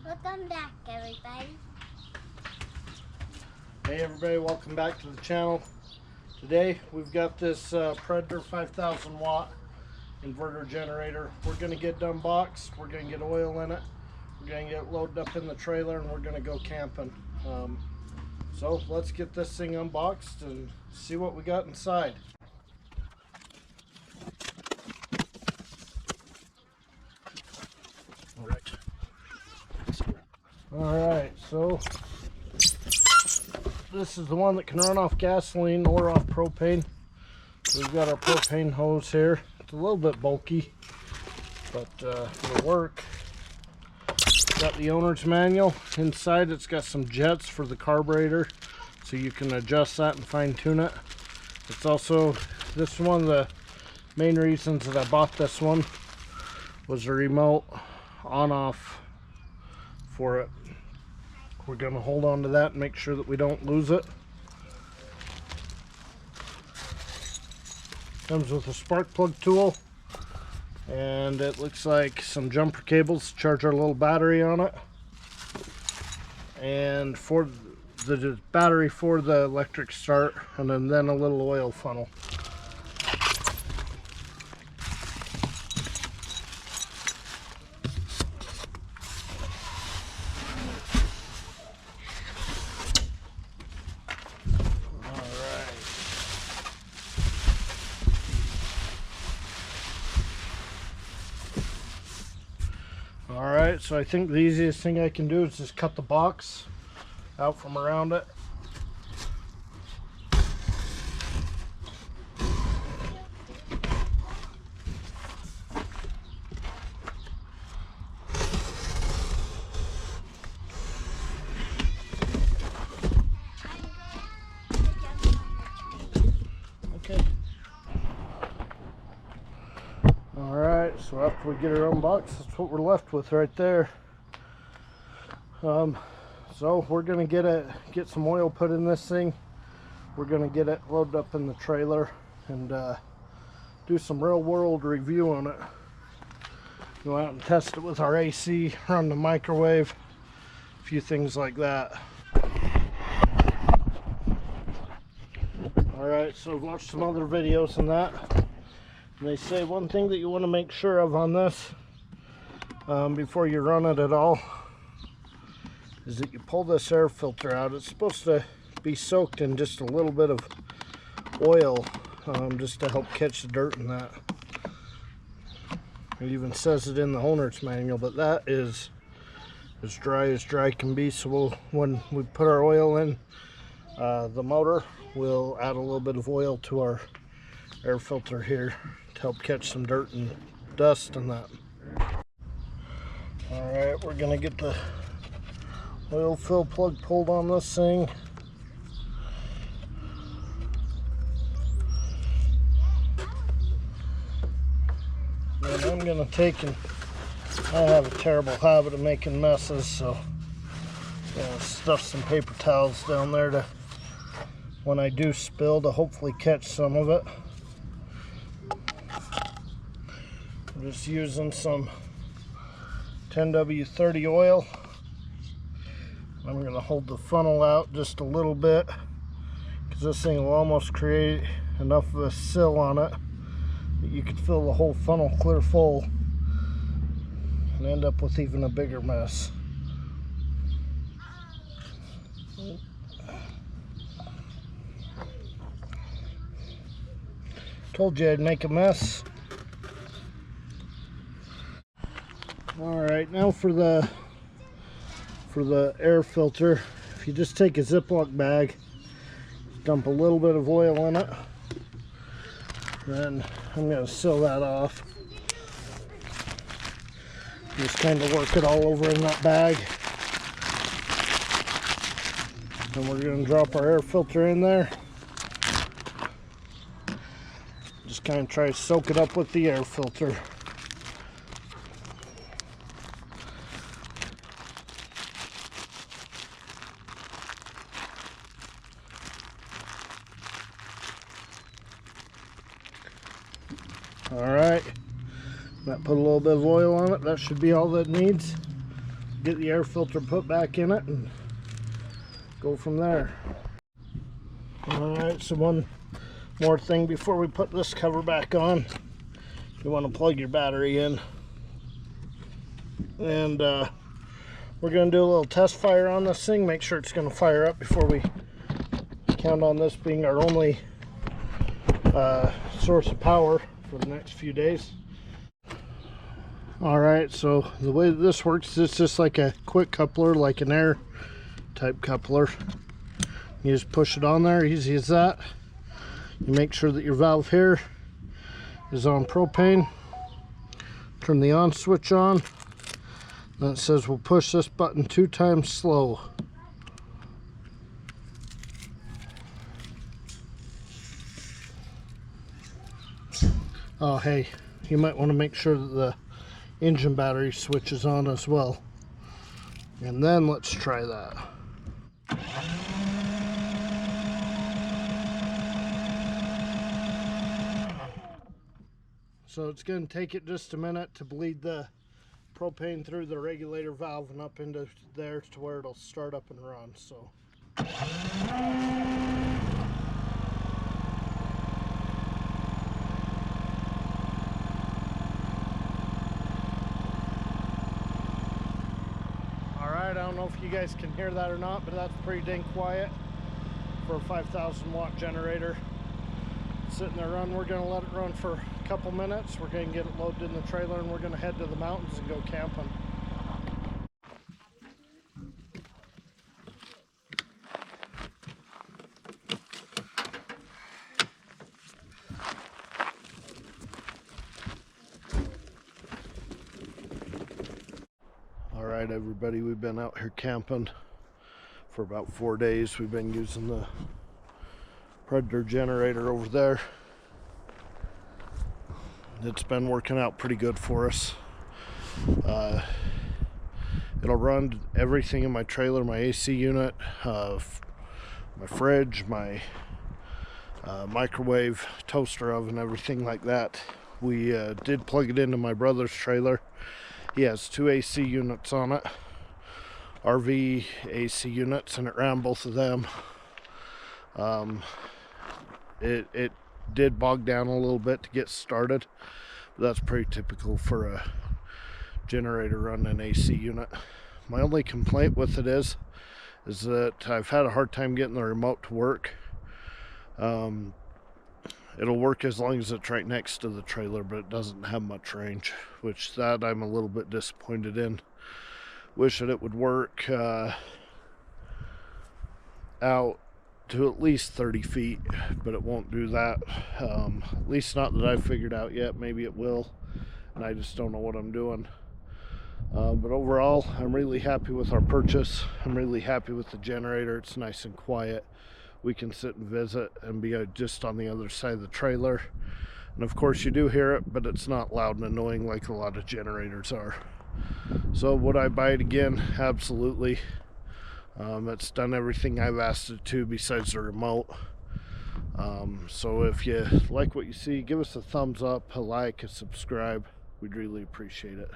Welcome back, everybody. Hey everybody, welcome back to the channel. Today we've got this Predator 5000 watt inverter generator. We're going to get done boxed, we're going to get oil in it, we're going to get loaded up in the trailer, and we're going to go camping. So let's get this thing unboxed and see what we got inside. Alright, so this is the one that can run off gasoline or off propane. So we've got our propane hose here. It's a little bit bulky, but it'll work. Got the owner's manual. Inside it's got some jets for the carburetor, so you can adjust that and fine tune it. It's also, this is one of the main reasons that I bought this one, was a remote on off for it. We're going to hold on to that and make sure that we don't lose it. Comes with a spark plug tool, and it looks like some jumper cables to charge our little battery on it, and for the battery for the electric start, and then a little oil funnel. Alright, so I think the easiest thing I can do is just cut the box out from around it. Okay. Alright, so after we get her unboxed, that's what we're left with right there. So we're gonna get some oil put in this thing. We're gonna get it loaded up in the trailer and do some real world review on it. Go out and test it with our AC, run the microwave, a few things like that. Alright, so I've watched some other videos on that. And they say one thing that you want to make sure of on this before you run it at all is that you pull this air filter out. It's supposed to be soaked in just a little bit of oil just to help catch the dirt in that. It even says it in the owner's manual, but that is as dry can be. So when we put our oil in the motor, we'll add a little bit of oil to our air filter here to help catch some dirt and dust and that. Alright, we're gonna get the oil fill plug pulled on this thing. And I'm gonna take, and I have a terrible habit of making messes, so I'm gonna stuff some paper towels down there to, when I do spill, to hopefully catch some of it. I'm just using some 10W30 oil. I'm going to hold the funnel out just a little bit, because this thing will almost create enough of a sill on it that you could fill the whole funnel clear full and end up with even a bigger mess. Told you I'd make a mess. Alright, now for the air filter, if you just take a Ziploc bag, dump a little bit of oil in it, then I'm going to seal that off. Just kind of work it all over in that bag. And we're going to drop our air filter in there. Just kind of try to soak it up with the air filter. Alright, that put a little bit of oil on it. That should be all that it needs. get the air filter put back in it and go from there. Alright, so one more thing before we put this cover back on. You want to plug your battery in. And we're going to do a little test fire on this thing, make sure it's going to fire up before we count on this being our only source of power for the next few days. Alright, so the way that this works, it's just like a quick coupler, like an air type coupler. You just push it on there, easy as that. You make sure that your valve here is on propane. Turn the on switch on. Then it says we'll push this button 2 times slow. Oh hey, you might want to make sure that the engine battery switch is on as well. And then let's try that. So it's going to take it just a minute to bleed the propane through the regulator valve and up into there to where it'll start up and run. So alright, I don't know if you guys can hear that or not, but that's pretty dang quiet for a 5,000 watt generator. Sitting there running. We're going to let it run for a couple minutes. We're going to get it loaded in the trailer and we're going to head to the mountains and go camping. Alright everybody, we've been out here camping for about 4 days. We've been using the Predator generator over there. It's been working out pretty good for us. It'll run everything in my trailer, my AC unit, my fridge, my microwave, toaster oven, everything like that. We did plug it into my brother's trailer. He has 2 AC units on it, RV AC units, and it ran both of them. It did bog down a little bit to get started, but that's pretty typical for a generator running an AC unit. My only complaint with it is that I've had a hard time getting the remote to work. It'll work as long as it's right next to the trailer, but it doesn't have much range, which that I'm a little bit disappointed in. Wish that it would work out to at least 30 feet, but it won't do that. At least not that I've figured out yet. Maybe it will, and I just don't know what I'm doing. But overall, I'm really happy with our purchase. I'm really happy with the generator. It's nice and quiet. We can sit and visit and be just on the other side of the trailer. And of course you do hear it, but it's not loud and annoying like a lot of generators are. So would I buy it again? Absolutely. It's done everything I've asked it to besides the remote. So if you like what you see, give us a thumbs up, a like, a subscribe. We'd really appreciate it.